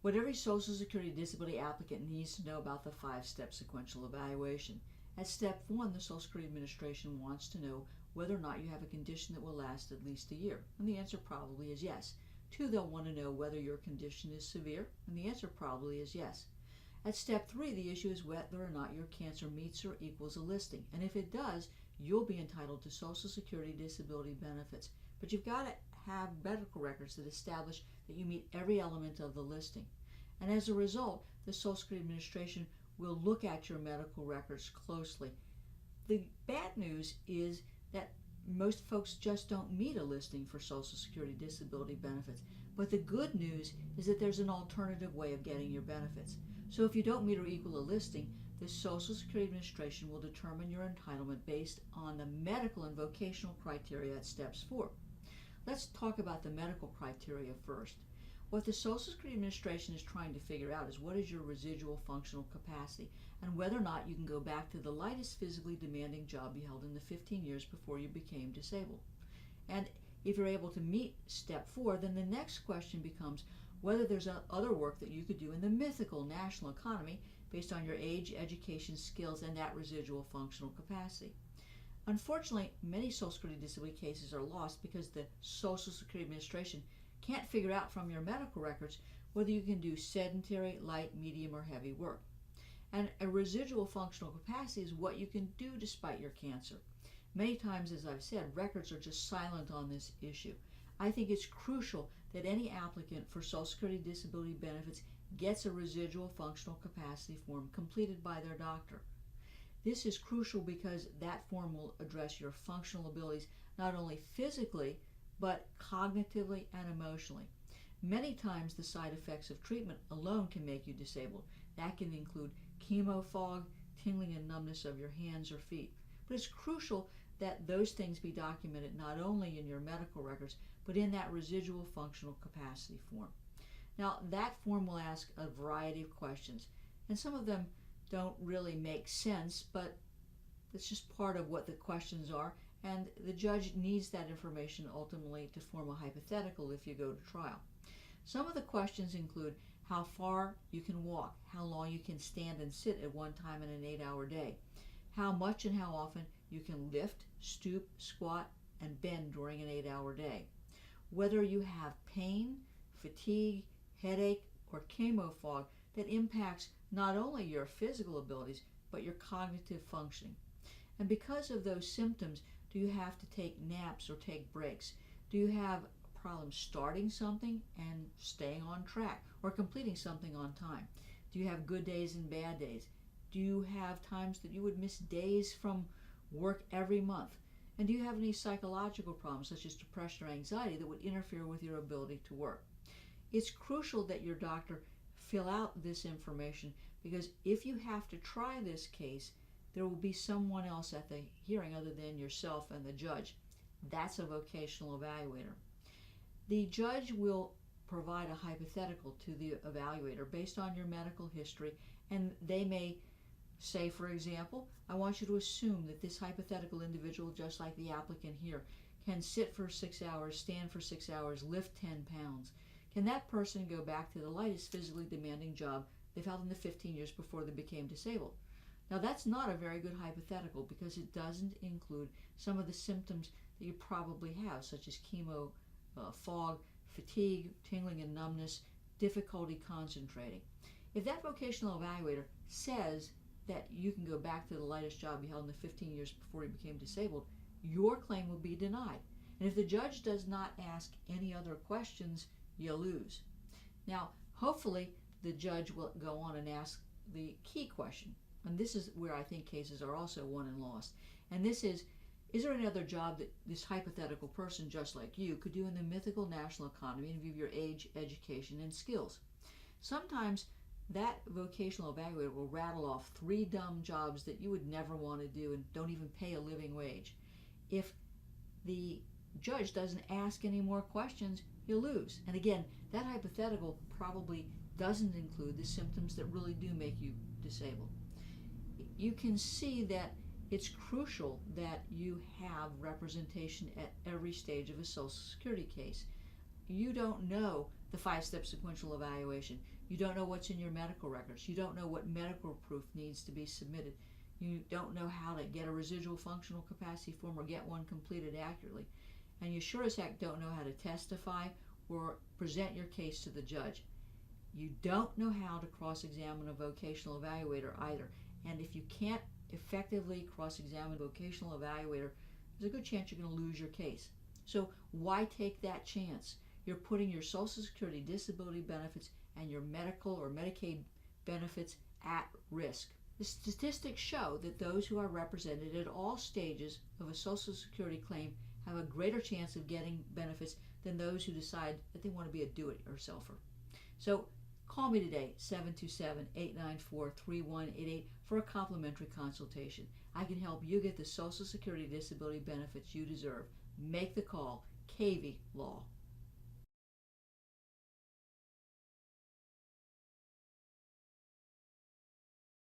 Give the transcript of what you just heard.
What every Social Security disability applicant needs to know about the 5-step sequential evaluation. At step 1, the Social Security Administration wants to know whether or not you have a condition that will last at least a year, and the answer probably is yes. 2, they'll want to know whether your condition is severe, and the answer probably is yes. At step 3, the issue is whether or not your cancer meets or equals a listing, and if it does, you'll be entitled to Social Security disability benefits. But you've got to have medical records that establish that you meet every element of the listing. And as a result, the Social Security Administration will look at your medical records closely. The bad news is that most folks just don't meet a listing for Social Security disability benefits. But the good news is that there's an alternative way of getting your benefits. So if you don't meet or equal a listing, the Social Security Administration will determine your entitlement based on the medical and vocational criteria at steps 4. Let's talk about the medical criteria first. What the Social Security Administration is trying to figure out is what is your residual functional capacity and whether or not you can go back to the lightest physically demanding job you held in the 15 years before you became disabled. And if you're able to meet step 4, then the next question becomes whether there's other work that you could do in the mythical national economy based on your age, education, skills, and that residual functional capacity. Unfortunately, many Social Security disability cases are lost because the Social Security Administration can't figure out from your medical records whether you can do sedentary, light, medium, or heavy work. And a residual functional capacity is what you can do despite your cancer. Many times, as I've said, records are just silent on this issue. I think it's crucial that any applicant for Social Security disability benefits gets a residual functional capacity form completed by their doctor. This is crucial because that form will address your functional abilities not only physically, but cognitively and emotionally. Many times the side effects of treatment alone can make you disabled. That can include chemo fog, tingling and numbness of your hands or feet. But it's crucial that those things be documented not only in your medical records, but in that residual functional capacity form. Now, that form will ask a variety of questions, and some of them don't really make sense, but it's just part of what the questions are, and the judge needs that information ultimately to form a hypothetical if you go to trial. Some of the questions include how far you can walk, how long you can stand and sit at one time in an 8-hour day, how much and how often you can lift, stoop, squat, and bend during an 8-hour day, whether you have pain, fatigue, headache, or chemo fog that impacts not only your physical abilities, but your cognitive functioning. And because of those symptoms, do you have to take naps or take breaks? Do you have a problem starting something and staying on track or completing something on time? Do you have good days and bad days? Do you have times that you would miss days from work every month? And do you have any psychological problems such as depression or anxiety that would interfere with your ability to work? It's crucial that your doctor fill out this information because if you have to try this case, there will be someone else at the hearing other than yourself and the judge. That's a vocational evaluator. The judge will provide a hypothetical to the evaluator based on your medical history, and they may say, for example, I want you to assume that this hypothetical individual, just like the applicant here, can sit for 6 hours, stand for 6 hours, lift 10 pounds. Can that person go back to the lightest physically demanding job they've held in the 15 years before they became disabled? Now, that's not a very good hypothetical because it doesn't include some of the symptoms that you probably have, such as chemo, fog, fatigue, tingling and numbness, difficulty concentrating. If that vocational evaluator says that you can go back to the lightest job you held in the 15 years before you became disabled, your claim will be denied. And if the judge does not ask any other questions, you lose. Now, hopefully, the judge will go on and ask the key question. And this is where I think cases are also won and lost. And this is there any other job that this hypothetical person just like you could do in the mythical national economy in view of your age, education, and skills? Sometimes that vocational evaluator will rattle off 3 dumb jobs that you would never want to do and don't even pay a living wage. If the judge doesn't ask any more questions, you'll lose. And again, that hypothetical probably doesn't include the symptoms that really do make you disabled. You can see that it's crucial that you have representation at every stage of a Social Security case. You don't know the 5-step sequential evaluation. You don't know what's in your medical records. You don't know what medical proof needs to be submitted. You don't know how to get a residual functional capacity form or get one completed accurately. And you sure as heck don't know how to testify or present your case to the judge. You don't know how to cross-examine a vocational evaluator either. And if you can't effectively cross-examine a vocational evaluator, there's a good chance you're going to lose your case. So why take that chance? You're putting your Social Security disability benefits and your medical or Medicaid benefits at risk. The statistics show that those who are represented at all stages of a Social Security claim have a greater chance of getting benefits than those who decide that they want to be a do-it-yourselfer. So call me today, 727-894-3188, for a complimentary consultation. I can help you get the Social Security disability benefits you deserve. Make the call. Cavey Law.